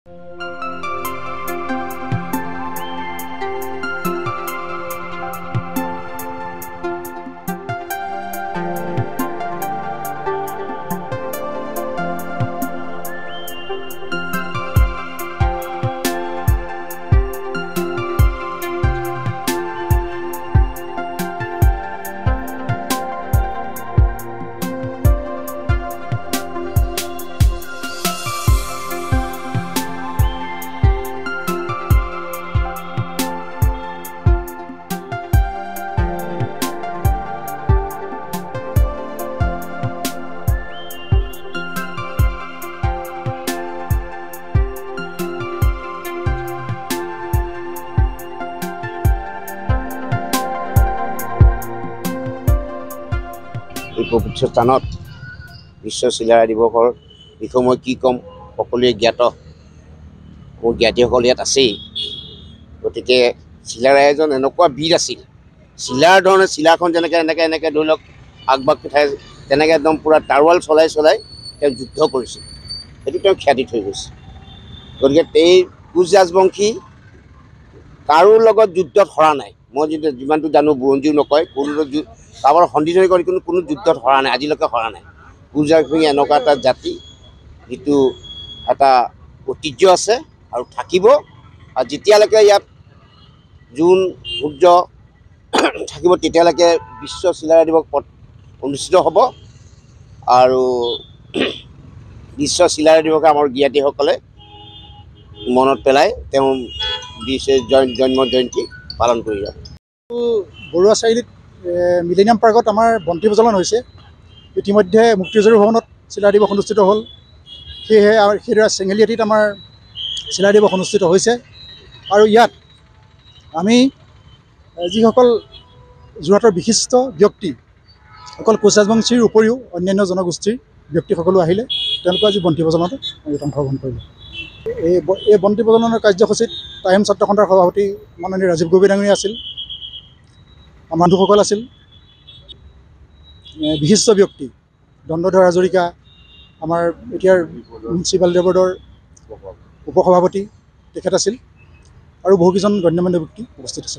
এই পবিত্ৰ স্থানত বিশ্ব চিলাৰায় দিৱসৰ বিষয়ে মই কি ক'ম, সকলোৱে জ্ঞাত। মোৰ জ্ঞাতিসকল ইয়াত আছেই। গতিকে চিলাৰায় এজন এনেকুৱা বীৰ আছিল, চিলাৰ ধৰণে চিলাখন যেনেকৈ এনেকৈ ধৰি লওক আগবাগ পিঠাই তেনেকৈ একদম পূৰা তাৰোৱাল চলাই তেওঁ যুদ্ধ কৰিছিল। সেইটো তেওঁ খ্যাতি থৈ গৈছে। গতিকে এই কোচ ৰাজবংশী কাৰো লগত যুদ্ধত হৰা নাই। মই যিমানটো জানো, বুৰঞ্জীও নকয়, কাৰোবাৰ সন্ধিজনী কৰি কোনো যুদ্ধত হৰা নাই, আজিলৈকে হৰা নাই। কোচ ৰাজবংশী এনেকুৱা এটা জাতি যিটো এটা ঐতিহ্য আছে আৰু থাকিব। আৰু যেতিয়ালৈকে ইয়াত জোন সূৰ্য থাকিব তেতিয়ালৈকে বিশ্ব চিলাৰায় দিৱস অনুষ্ঠিত হ'ব। আৰু বিশ্ব চিলাৰায় দিৱসে আমাৰ জ্ঞাতিসকলে মনত পেলাই তেওঁ জন্ম জয়ন্তী পালন কৰি যাব। বৰুৱা চাৰিআলিত মিলেনিয়াম পাৰ্কত আমাৰ বন্তি প্ৰজ্বলন হৈছে। ইতিমধ্যে মুক্তিযুঁজাৰু ভৱনত চিলাৰায় দিৱস অনুষ্ঠিত হ'ল। সেয়েহে সেইদৰে চেঙেলীআটিত আমাৰ চিলাৰায় দিৱস অনুষ্ঠিত হৈছে। আৰু ইয়াত আমি যিসকল যোৰহাটৰ বিশিষ্ট ব্যক্তি, অকল কোচ ৰাজবংশীৰ উপৰিও অন্যান্য জনগোষ্ঠীৰ ব্যক্তিসকলো আহিলে, তেওঁলোকে আজি বন্তি প্ৰজ্বলনত অংশগ্ৰহণ কৰিলে। এই বন্তি প্ৰজ্বলনৰ কাৰ্যসূচীত টাইম ছাত্ৰ সন্থাৰ সভাপতি মাননীয় ৰাজীৱ গগৈ ডাঙৰীয়া আছিল, বন্ধুসকল আছিল, বিশিষ্ট ব্যক্তি দণ্ডধৰ হাজৰিকা, আমাৰ এতিয়াৰ মিউনিচিপালিটি বৰ্ডৰ উপসভাপতি তেখেত আছিল, আৰু বহুকেইজন গণ্যমান্য ব্যক্তি উপস্থিত আছিল।